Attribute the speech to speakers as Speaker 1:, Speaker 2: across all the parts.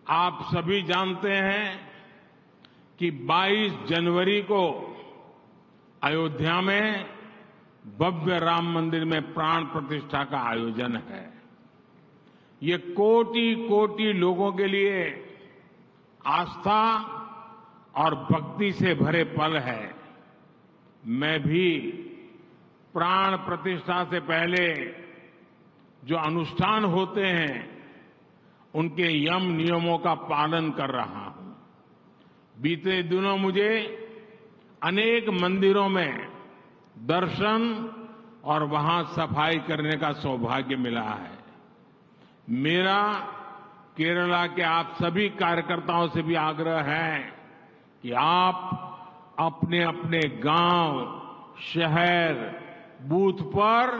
Speaker 1: आप सभी जानते हैं कि 22 जनवरी को अयोध्या में भव्य राम मंदिर में प्राण प्रतिष्ठा का आयोजन है। ये कोटि कोटि लोगों के लिए आस्था और भक्ति से भरे पल है। मैं भी प्राण प्रतिष्ठा से पहले जो अनुष्ठान होते हैं उनके यम नियमों का पालन कर रहा हूं। बीते दिनों मुझे अनेक मंदिरों में दर्शन और वहां सफाई करने का सौभाग्य मिला है। मेरा केरला के आप सभी कार्यकर्ताओं से भी आग्रह है कि आप अपने अपने गांव, शहर, बूथ पर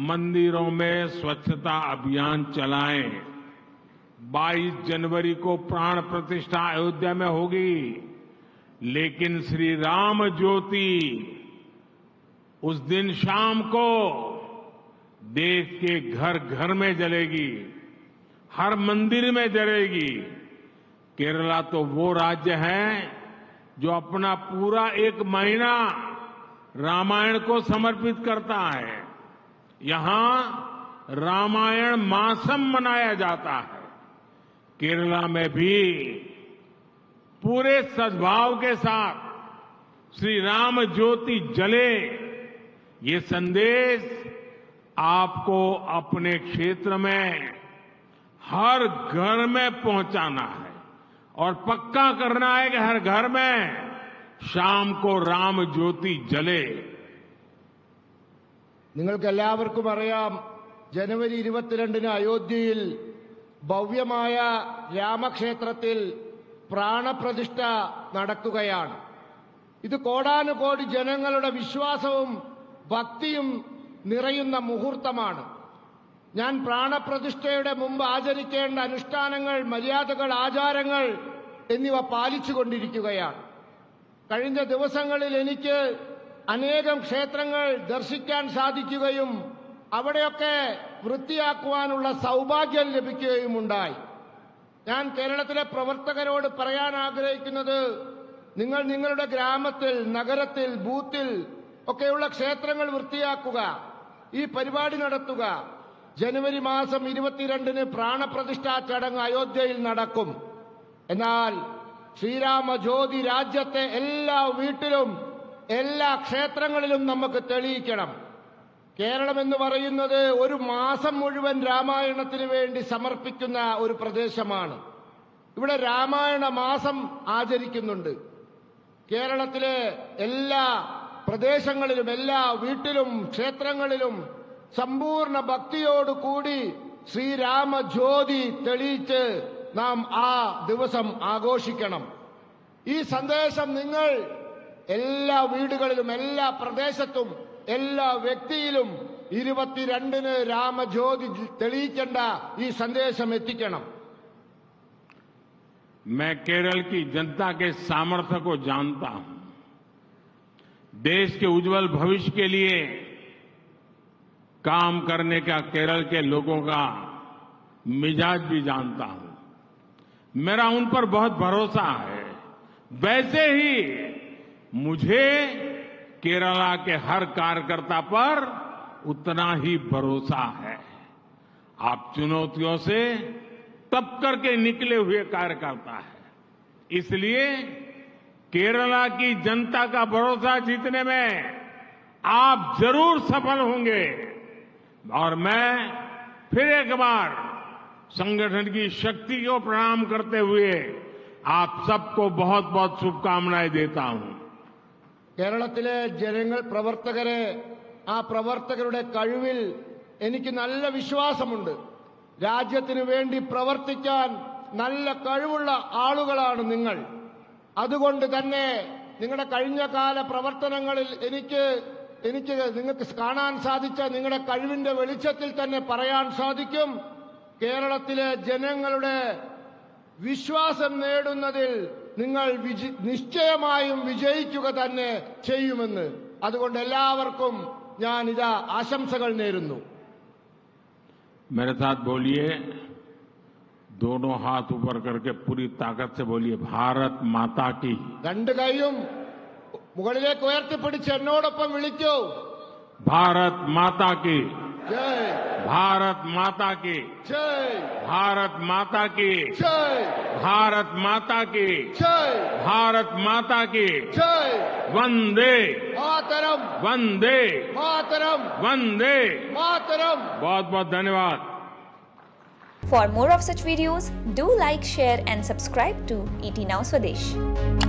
Speaker 1: मंदिरों में स्वच्छता अभियान चलाएं। 22 जनवरी को प्राण प्रतिष्ठा अयोध्या में होगी, लेकिन श्री राम ज्योति उस दिन शाम को देश के घर घर में जलेगी, हर मंदिर में जलेगी। केरला तो वो राज्य है जो अपना पूरा 1 महीना रामायण को समर्पित करता है। यहां रामायण मासम मनाया जाता है। केरला में भी पूरे सद्भाव के साथ श्री राम ज्योति जले, ये संदेश आपको अपने क्षेत्र में हर घर में पहुंचाना है और पक्का करना है कि हर घर में शाम को राम ज्योति जले।
Speaker 2: നിങ്ങൾക്കെല്ലാവർക്കും അറിയാം, ജനുവരി 22-ന് അയോധ്യയിൽ ഭവ്യമായ രാമക്ഷേത്രത്തിൽ പ്രാണപ്രതിഷ്ഠ നടക്കുകയാണ്. ഇത് കോടാനുകോടി ജനങ്ങളുടെ വിശ്വാസവും ഭക്തിയും നിറയുന്ന മുഹൂർത്തമാണ്. ഞാൻ പ്രാണപ്രതിഷ്ഠയുടെ മുമ്പ് ആചരിക്കേണ്ട അനുഷ്ഠാനങ്ങൾ, മര്യാദകൾ, ആചാരങ്ങൾ എന്നിവ പാലിച്ചുകൊണ്ടിരിക്കുകയാണ്. കഴിഞ്ഞ ദിവസങ്ങളിൽ എനിക്ക് അനേകം ക്ഷേത്രങ്ങൾ ദർശിക്കാൻ സാധിക്കുകയും അവിടെയൊക്കെ വൃത്തിയാക്കുവാനുള്ള സൗഭാഗ്യം ലഭിക്കുകയുമുണ്ടായി. ഞാൻ കേരളത്തിലെ പ്രവർത്തകരോട് പറയാൻ ആഗ്രഹിക്കുന്നത്, നിങ്ങൾ നിങ്ങളുടെ ഗ്രാമത്തിൽ, നഗരത്തിൽ, ബൂത്തിൽ ഒക്കെയുള്ള ക്ഷേത്രങ്ങൾ വൃത്തിയാക്കുക, ഈ പരിപാടി നടത്തുക. ജനുവരി മാസം 22-ന് പ്രാണപ്രതിഷ്ഠാ ചടങ്ങ് അയോധ്യയിൽ നടക്കും. എന്നാൽ ശ്രീരാമ ജ്യോതി രാജ്യത്തെ എല്ലാ വീട്ടിലും, എല്ലാ ക്ഷേത്രങ്ങളിലും നമുക്ക് തെളിയിക്കണം. കേരളം എന്ന് പറയുന്നത് ഒരു മാസം മുഴുവൻ രാമായണത്തിന് വേണ്ടി സമർപ്പിക്കുന്ന ഒരു പ്രദേശമാണ്. ഇവിടെ രാമായണ മാസം ആചരിക്കുന്നുണ്ട്. കേരളത്തിലെ എല്ലാ പ്രദേശങ്ങളിലും, എല്ലാ വീട്ടിലും, ക്ഷേത്രങ്ങളിലും സമ്പൂർണ്ണ ഭക്തിയോടുകൂടി ശ്രീരാമ ജ്യോതി തെളിയിച്ച് നാം ആ ദിവസം ആഘോഷിക്കണം. ഈ സന്ദേശം നിങ്ങൾ എല്ലാ വീടുകളിലും, എല്ലാ പ്രദേശത്തും, എല്ലാ വ്യക്തിയിലും 22-ന് രാമജ്യോതി തെളിയിക്കേണ്ട ഈ സന്ദേശം എത്തിക്കണം.
Speaker 1: मैं केरल की जनता के सामर्थ्य को जानता हूं। देश के उज्जवल भविष्य के लिए काम करने का केरल के लोगों का मिजाज भी जानता हूं। मेरा उन पर बहुत भरोसा है। वैसे ही मुझे केरला के हर कार्यकर्ता पर उतना ही भरोसा है। आप चुनौतियों से तप करके निकले हुए कार्यकर्ता है, इसलिए केरला की जनता का भरोसा जीतने में आप जरूर सफल होंगे। और मैं फिर एक बार संगठन की शक्ति को प्रणाम करते हुए आप सबको बहुत बहुत शुभकामनाएं देता हूं।
Speaker 2: കേരളത്തിലെ ജനങ്ങൾ, പ്രവർത്തകരെ, ആ പ്രവർത്തകരുടെ കഴിവിൽ എനിക്ക് നല്ല വിശ്വാസമുണ്ട്. രാജ്യത്തിന് വേണ്ടി പ്രവർത്തിക്കാൻ നല്ല കഴിവുള്ള ആളുകളാണ് നിങ്ങൾ. അതുകൊണ്ട് തന്നെ നിങ്ങളുടെ കഴിഞ്ഞകാല പ്രവർത്തനങ്ങളിൽ എനിക്ക് നിങ്ങൾക്ക് കാണാൻ സാധിച്ച നിങ്ങളുടെ കഴിവിന്റെ വെളിച്ചത്തിൽ തന്നെ പറയാൻ സാധിക്കും, കേരളത്തിലെ ജനങ്ങളുടെ വിശ്വാസം നേടുന്നതിൽ നിങ്ങൾ നിശ്ചയമായും വിജയിക്കുക തന്നെ ചെയ്യുമെന്ന്. അതുകൊണ്ട് എല്ലാവർക്കും ഞാൻ ഇതാ ആശംസകൾ നേരുന്നു.
Speaker 1: मेरे साथ बोलिए, दोनों हाथ ऊपर करके पूरी ताकत से बोलिए भारत माता की।
Speaker 2: രണ്ട് കൈയും മുകളിലേക്ക് ഉയർത്തിപ്പിടിച്ച് എന്നോടൊപ്പം വിളിക്കൂ.
Speaker 1: भारत माता की।
Speaker 2: ജയ്
Speaker 1: भारत माता की।
Speaker 2: ജയ്
Speaker 1: भारत माता की।
Speaker 2: ജയ്
Speaker 1: भारत माता की।
Speaker 2: ജയ്
Speaker 1: भारत माता की।
Speaker 2: ജയ്
Speaker 1: वंदे
Speaker 2: മാതരം
Speaker 1: वंदे
Speaker 2: മാതരം
Speaker 1: वंदे।
Speaker 2: മാതരം.
Speaker 1: बहुत बहुत धन्यवाद।
Speaker 3: For more of such videos, do like, share and subscribe to ET Now Swadesh.